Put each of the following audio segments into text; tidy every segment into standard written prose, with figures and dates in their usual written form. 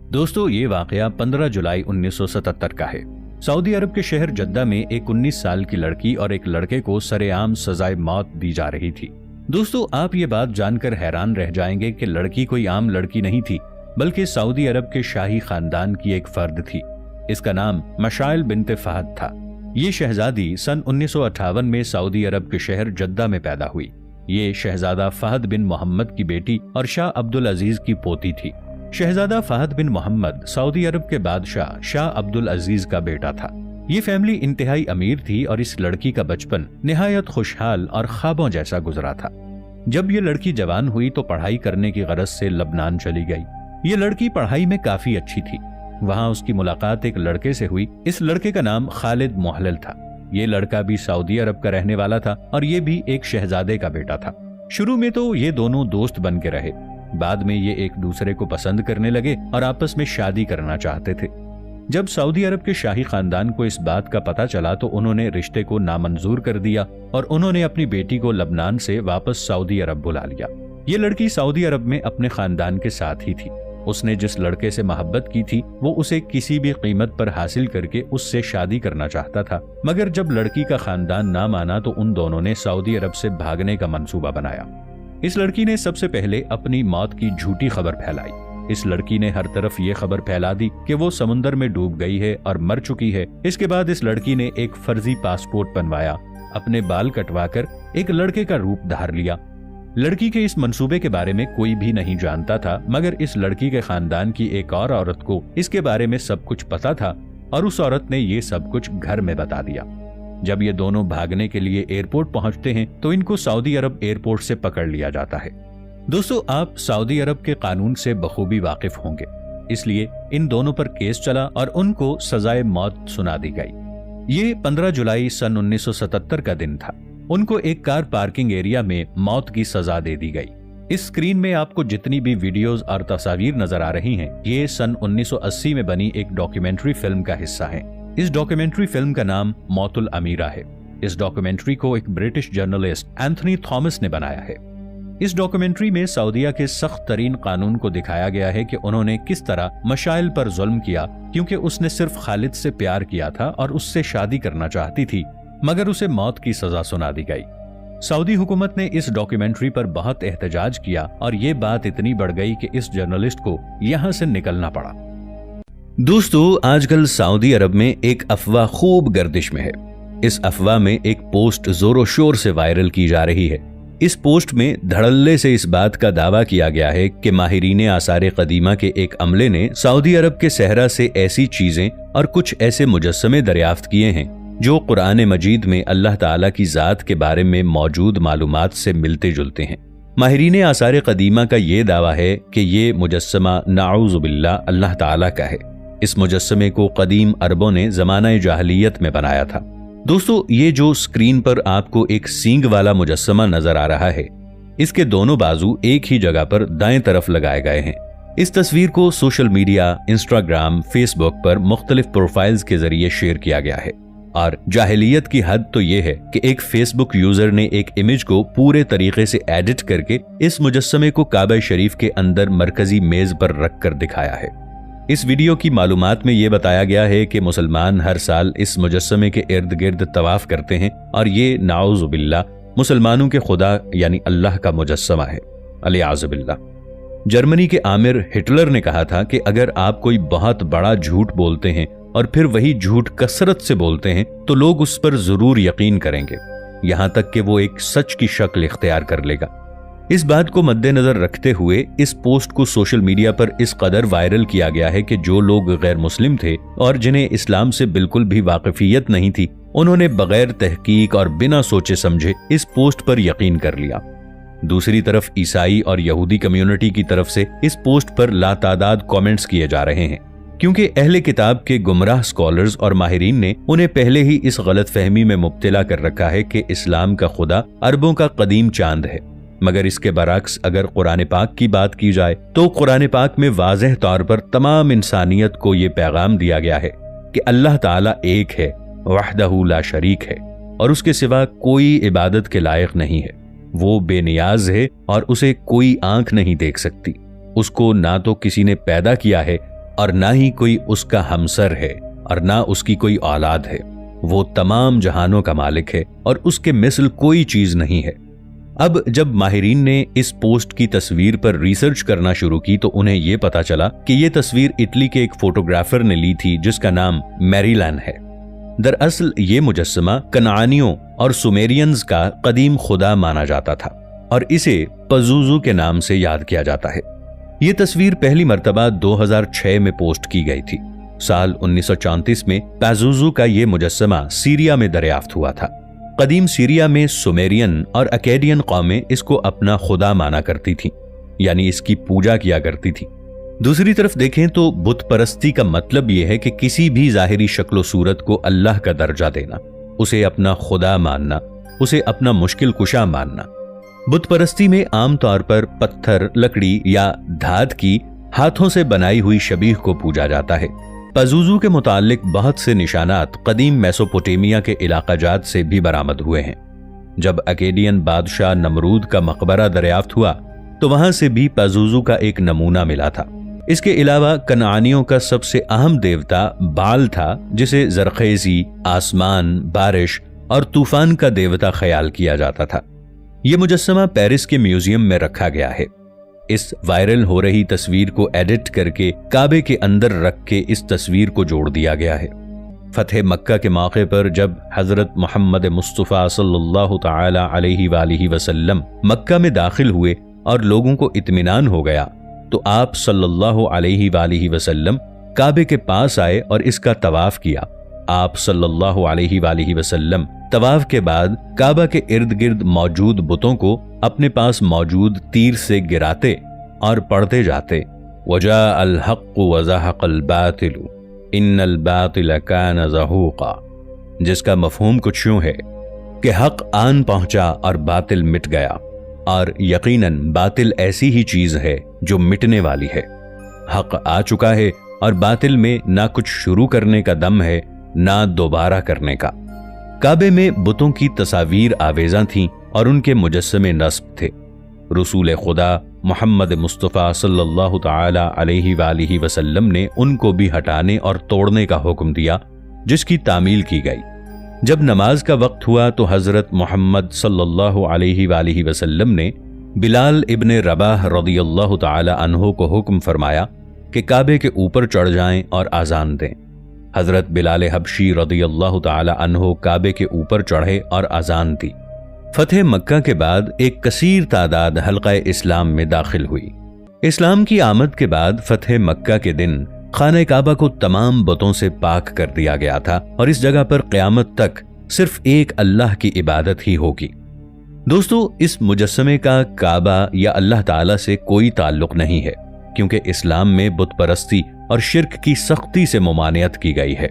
दोस्तों, ये वाकया 15 जुलाई 1977 का है। सऊदी अरब के शहर जद्दा में एक 19 साल की लड़की और एक लड़के को सरेआम सजाए मौत दी जा रही थी। दोस्तों, आप ये बात जानकर हैरान रह जाएंगे कि लड़की कोई आम लड़की नहीं थी, बल्कि सऊदी अरब के शाही खानदान की एक फर्द थी। इसका नाम मशाइल बिन्ते फहद था। ये शहजादी सन 1958 में सऊदी अरब के शहर जद्दा में पैदा हुई। ये शहजादा फहद बिन मोहम्मद की बेटी और शाह अब्दुल अजीज की पोती थी। शहजादा फहद बिन मोहम्मद सऊदी अरब के बादशाह शाह अब्दुल अजीज का बेटा था। ये फैमिली इंतहाई अमीर थी और इस लड़की का बचपन निहायत खुशहाल और ख्वाबों जैसा गुजरा था। जब ये लड़की जवान हुई तो पढ़ाई करने की गरज से लबनान चली गई। ये लड़की पढ़ाई में काफी अच्छी थी। वहां उसकी मुलाकात एक लड़के से हुई। इस लड़के का नाम खालिद मोहल्लल था। ये लड़का भी सऊदी अरब का रहने वाला था और ये भी एक शहजादे का बेटा था। शुरू में तो ये दोनों दोस्त बन के रहे। बाद में ये एक दूसरे को पसंद करने लगे और आपस में शादी करना चाहते थे। जब सऊदी अरब के शाही खानदान को इस बात का पता चला तो उन्होंने रिश्ते को नामंजूर कर दिया और उन्होंने अपनी बेटी को लबनान से वापस सऊदी अरब बुला लिया। ये लड़की सऊदी अरब में अपने खानदान के साथ ही थी। उसने जिस लड़के से मोहब्बत की थी वो उसे किसी भी कीमत पर हासिल करके उससे शादी करना चाहता था, मगर जब लड़की का खानदान ना माना तो उन दोनों ने सऊदी अरब से भागने का मंसूबा बनाया। इस लड़की ने सबसे पहले अपनी मौत की झूठी खबर फैलाई। इस लड़की ने हर तरफ ये खबर फैला दी कि वो समुंदर में डूब गई है और मर चुकी है। इसके बाद इस लड़की ने एक फर्जी पासपोर्ट बनवाया, अपने बाल कटवाकर एक लड़के का रूप धार लिया। लड़की के इस मंसूबे के बारे में कोई भी नहीं जानता था, मगर इस लड़की के खानदान की एक और औरत को इसके बारे में सब कुछ पता था और उस औरत ने ये सब कुछ घर में बता दिया। जब ये दोनों भागने के लिए एयरपोर्ट पहुंचते हैं तो इनको सऊदी अरब एयरपोर्ट से पकड़ लिया जाता है। दोस्तों, आप सऊदी अरब के कानून से बखूबी वाकिफ होंगे, इसलिए इन दोनों पर केस चला और उनको सजाए मौत सुना दी गई। ये 15 जुलाई सन 1977 का दिन था। उनको एक कार पार्किंग एरिया में मौत की सजा दे दी गई। इस स्क्रीन में आपको जितनी भी वीडियोस और तस्वीर नजर आ रही हैं, ये सन 1980 में बनी एक डॉक्यूमेंट्री फिल्म का हिस्सा है। इस डॉक्यूमेंट्री फिल्म का नाम मौतुल अमीरा है। इस डॉक्यूमेंट्री को एक ब्रिटिश जर्नलिस्ट एंथनी थॉमस ने बनाया है। इस डॉक्यूमेंट्री में सऊदीया के सख्त तरीन कानून को दिखाया गया है कि उन्होंने किस तरह मशाइल पर जुल्म किया, क्योंकि उसने सिर्फ खालिद से प्यार किया था और उससे शादी करना चाहती थी, मगर उसे मौत की सजा सुना दी गई। सऊदी हुकूमत ने इस डॉक्यूमेंट्री पर बहुत एहतजाज किया और ये बात इतनी बढ़ गई कि इस जर्नलिस्ट को यहाँ से निकलना पड़ा। दोस्तों, आजकल सऊदी अरब में एक अफवाह खूब गर्दिश में है। इस अफवाह में एक पोस्ट जोरों शोर से वायरल की जा रही है। इस पोस्ट में धड़ल्ले से इस बात का दावा किया गया है कि माहिरीन आसार कदीमा के एक अमले ने सऊदी अरब के सहरा से ऐसी चीजें और कुछ ऐसे मुजस्समे दरियाफ्त किए हैं जो कुरान मजीद में अल्लाह ताला की जात के बारे में मौजूद मालूमात से मिलते जुलते हैं। माहिरीन आसार कदीमा का ये दावा है कि ये मुजस्समा नाऊज़ु बिल्लाह अल्लाह ताला का है। इस मुजस्समे को कदीम अरबों ने ज़माना जाहिलियत में बनाया था। दोस्तों, ये जो स्क्रीन पर आपको एक सींग वाला मुजस्समा नजर आ रहा है, इसके दोनों बाजू एक ही जगह पर दाएं तरफ लगाए गए हैं। इस तस्वीर को सोशल मीडिया, इंस्टाग्राम, फेसबुक पर मुख्तलिफ प्रोफाइल्स के जरिए शेयर किया गया है। और जाहिलियत की हद तो ये है कि एक फेसबुक यूजर ने एक इमेज को पूरे तरीके से एडिट करके इस मुजस्समे को काबा शरीफ के अंदर मरकजी मेज पर रख कर दिखाया है। इस वीडियो की मालूमात में ये बताया गया है कि मुसलमान हर साल इस मुजस्समे के इर्द गिर्द तवाफ करते हैं और ये नाऊज़ु बिल्लाह मुसलमानों के खुदा यानी अल्लाह का मुजस्समा है। अलियाज़ु बिल्लाह। जर्मनी के आमिर हिटलर ने कहा था कि अगर आप कोई बहुत बड़ा झूठ बोलते हैं और फिर वही झूठ कसरत से बोलते हैं तो लोग उस पर जरूर यकीन करेंगे, यहां तक कि वो एक सच की शक्ल इख्तियार कर लेगा। इस बात को मद्देनजर रखते हुए इस पोस्ट को सोशल मीडिया पर इस कदर वायरल किया गया है कि जो लोग गैर मुस्लिम थे और जिन्हें इस्लाम से बिल्कुल भी वाकिफियत नहीं थी, उन्होंने बगैर तहकीक और बिना सोचे समझे इस पोस्ट पर यकीन कर लिया। दूसरी तरफ ईसाई और यहूदी कम्युनिटी की तरफ से इस पोस्ट पर लातादाद कमेंट्स किए जा रहे हैं, क्योंकि अहले किताब के गुमराह स्कॉलर्स और माहिरीन ने उन्हें पहले ही इस गलत फहमी में मुब्तला कर रखा है कि इस्लाम का खुदा अरबों का कदीम चांद है। मगर इसके बरक्स अगर कुरान पाक की बात की जाए तो कुरान पाक में वाज़ेह तौर पर तमाम इंसानियत को ये पैगाम दिया गया है कि अल्लाह ताला एक है, वहदहू ला शरीक है और उसके सिवा कोई इबादत के लायक नहीं है। वो बेनियाज है और उसे कोई आंख नहीं देख सकती। उसको ना तो किसी ने पैदा किया है اور نہ ہی کوئی اس کا ہمسر ہے اور نہ اس کی کوئی اولاد ہے۔ وہ تمام جہانوں کا مالک ہے اور اس کے مثل کوئی چیز نہیں ہے۔ اب جب ماہرین نے اس پوسٹ کی تصویر پر ریسرچ کرنا شروع کی تو انہیں یہ پتا چلا کہ یہ تصویر اٹلی کے ایک فوٹوگرافر نے لی تھی جس کا نام میریلین ہے۔ دراصل یہ مجسمہ کنعانیوں اور سومیرینز کا قدیم خدا مانا جاتا تھا اور اسے پزوزو کے نام سے یاد کیا جاتا ہے۔ یہ تصویر پہلی مرتبہ 2006 میں پوسٹ کی گئی تھی۔ سال 1934 میں پازوزو کا یہ مجسمہ سیریا میں دریافت ہوا تھا۔ قدیم سیریا میں سومیرین اور اکیڈین قومیں اس کو اپنا خدا مانا کرتی تھیں، یعنی اس کی پوجا کیا کرتی تھی۔ دوسری طرف دیکھیں تو بت پرستی کا مطلب یہ ہے کہ کسی بھی ظاہری شکل و صورت کو اللہ کا درجہ دینا، اسے اپنا خدا ماننا، اسے اپنا مشکل کشا ماننا۔ بت پرستی میں عام طور پر پتھر، لکڑی یا دھات کی ہاتھوں سے بنائی ہوئی شبیہ کو پوجا جاتا ہے۔ پازوزو کے متعلق بہت سے نشانات قدیم میسوپوٹیمیا کے علاقہ جات سے بھی برآمد ہوئے ہیں۔ جب اکیڈین بادشاہ نمرود کا مقبرہ دریافت ہوا تو وہاں سے بھی پازوزو کا ایک نمونہ ملا تھا۔ اس کے علاوہ کنعانیوں کا سب سے اہم دیوتا بال تھا، جسے زرخیزی، آسمان، بارش اور طوفان کا دیوتا خیال کیا جاتا تھا۔ یہ مجسمہ پیرس کے میوزیم میں رکھا گیا ہے۔ اس وائرل ہو رہی تصویر کو ایڈٹ کر کے کعبے کے اندر رکھ کے اس تصویر کو جوڑ دیا گیا ہے۔ فتح مکہ کے موقع پر جب حضرت محمد مصطفیٰ صلی اللہ تعالی علیہ وآلہ وسلم مکہ میں داخل ہوئے اور لوگوں کو اطمینان ہو گیا تو آپ صلی اللہ علیہ وآلہ وسلم کعبے کے پاس آئے اور اس کا طواف کیا۔ آپ صلی اللہ علیہ وآلہ وسلم طواف کے بعد کعبہ کے ارد گرد موجود بتوں کو اپنے پاس موجود تیر سے گراتے اور پڑھتے جاتے، وَجَاءَ الْحَقُّ وَزَهَقَ الْبَاطِلُ إِنَّ الْبَاطِلَ كَانَ زَهُوقًا، جس کا مفہوم کچھ یوں ہے کہ حق آن پہنچا اور باطل مٹ گیا، اور یقیناً باطل ایسی ہی چیز ہے جو مٹنے والی ہے۔ حق آ چکا ہے اور باطل میں نہ کچھ شروع کرنے کا دم ہے نہ دوبارہ کرنے کا۔ کعبے میں بتوں کی تصاویر آویزاں تھیں اور ان کے مجسمے نصب تھے۔ رسول خدا محمد مصطفیٰ صلی اللہ تعالی علیہ وآلہ وسلم نے ان کو بھی ہٹانے اور توڑنے کا حکم دیا، جس کی تعمیل کی گئی۔ جب نماز کا وقت ہوا تو حضرت محمد صلی اللہ علیہ وآلہ وسلم نے بلال ابن رباح رضی اللہ تعالی عنہ کو حکم فرمایا کہ کعبے کے اوپر چڑھ جائیں اور اذان دیں۔ حضرت بلال حبشی رضی اللہ تعالی عنہ کعبے کے اوپر چڑھے اور اذان دی۔ فتح مکہ کے بعد ایک کثیر تعداد حلقہ اسلام میں داخل ہوئی۔ اسلام کی آمد کے بعد فتح مکہ کے دن خانہ کعبہ کو تمام بتوں سے پاک کر دیا گیا تھا اور اس جگہ پر قیامت تک صرف ایک اللہ کی عبادت ہی ہوگی۔ دوستو، اس مجسمے کا کعبہ یا اللہ تعالیٰ سے کوئی تعلق نہیں ہے، کیونکہ اسلام میں بت پرستی اور شرک کی سختی سے ممانعت کی گئی ہے۔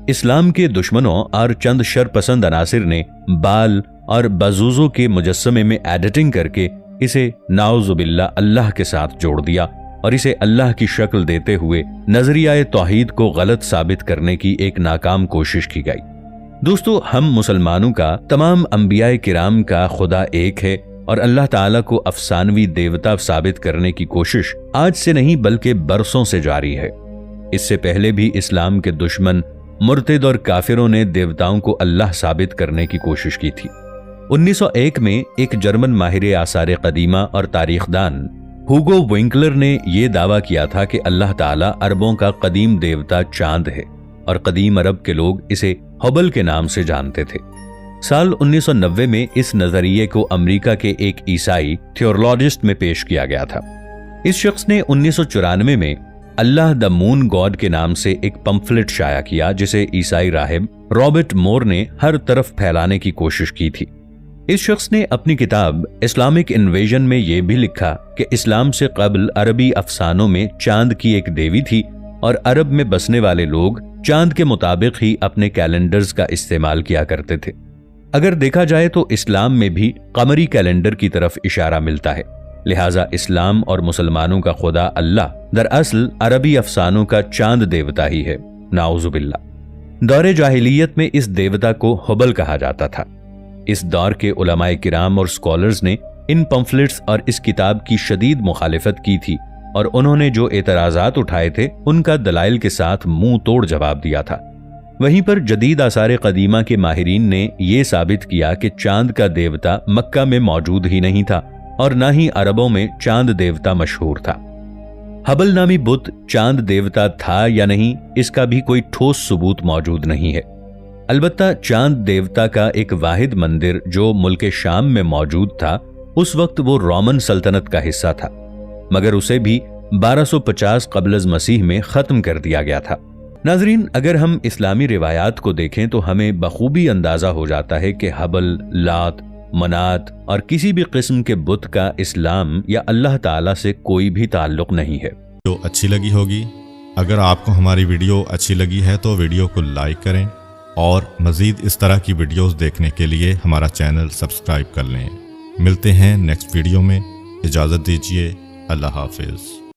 اسلام کے دشمنوں اور چند شرپسند عناصر نے بال اور بازوزو کے مجسمے میں ایڈیٹنگ کر کے اسے نعوذ باللہ اللہ کے ساتھ جوڑ دیا اور اسے اللہ کی شکل دیتے ہوئے نظریہ توحید کو غلط ثابت کرنے کی ایک ناکام کوشش کی گئی۔ دوستو، ہم مسلمانوں کا تمام انبیاء کرام کا خدا ایک ہے اور اللہ تعالیٰ کو افسانوی دیوتا ثابت کرنے کی کوشش آج سے نہیں بلکہ برسوں سے جاری ہے۔ اس سے پہلے بھی اسلام کے دشمن، مرتد اور کافروں نے دیوتاؤں کو اللہ ثابت کرنے کی کوشش کی تھی۔ 1901 میں ایک جرمن ماہر آثار قدیمہ اور تاریخ دان ہوگو وینکلر نے یہ دعویٰ کیا تھا کہ اللہ تعالیٰ عربوں کا قدیم دیوتا چاند ہے اور قدیم عرب کے لوگ اسے ہبل کے نام سے جانتے تھے۔ سال 1990 میں اس نظریے کو امریکہ کے ایک عیسائی تھیورولوجسٹ میں پیش کیا گیا تھا۔ اس شخص نے 1994 میں اللہ دا مون گاڈ کے نام سے ایک پمفلٹ شائع کیا، جسے عیسائی راہب رابرٹ مور نے ہر طرف پھیلانے کی کوشش کی تھی۔ اس شخص نے اپنی کتاب اسلامک انویژن میں یہ بھی لکھا کہ اسلام سے قبل عربی افسانوں میں چاند کی ایک دیوی تھی اور عرب میں بسنے والے لوگ چاند کے مطابق ہی اپنے کیلنڈرز کا استعمال کیا کرتے تھے۔ اگر دیکھا جائے تو اسلام میں بھی قمری کیلنڈر کی طرف اشارہ ملتا ہے، لہٰذا اسلام اور مسلمانوں کا خدا اللہ دراصل عربی افسانوں کا چاند دیوتا ہی ہے، نعوذ باللہ۔ دور جاہلیت میں اس دیوتا کو ہبل کہا جاتا تھا۔ اس دور کے علماء کرام اور سکالرز نے ان پمفلٹس اور اس کتاب کی شدید مخالفت کی تھی और उन्होंने जो एतराजात उठाए थे उनका दलाइल के साथ मुंह तोड़ जवाब दिया था। वहीं पर जदीद आसार कदीमा के माहिरीन ने यह साबित किया कि चांद का देवता मक्का में मौजूद ही नहीं था और न ही अरबों में चांद देवता मशहूर था। हबल नामी बुत चांद देवता था या नहीं, इसका भी कोई ठोस सबूत मौजूद नहीं है। अलबत्ता चांद देवता का एक वाहिद मंदिर जो मुल्क शाम में मौजूद था, उस वक्त वो रोमन सल्तनत का हिस्सा था, मगर उसे भी 1250 क़ब्ल मसीह में ख़त्म कर दिया गया था। नाजरीन, अगर हम इस्लामी रिवायात को देखें तो हमें बखूबी अंदाज़ा हो जाता है कि हबल, लात, मनात और किसी भी किस्म के बुत का इस्लाम या अल्लाह ताला से कोई भी ताल्लुक नहीं है। तो अच्छी लगी होगी। अगर आपको हमारी वीडियो अच्छी लगी है तो वीडियो को लाइक करें और मज़ीद इस तरह की वीडियोस देखने के लिए हमारा चैनल सब्सक्राइब कर लें। मिलते हैं नेक्स्ट वीडियो में। इजाज़त दीजिए। अल्लाह हाफिज़।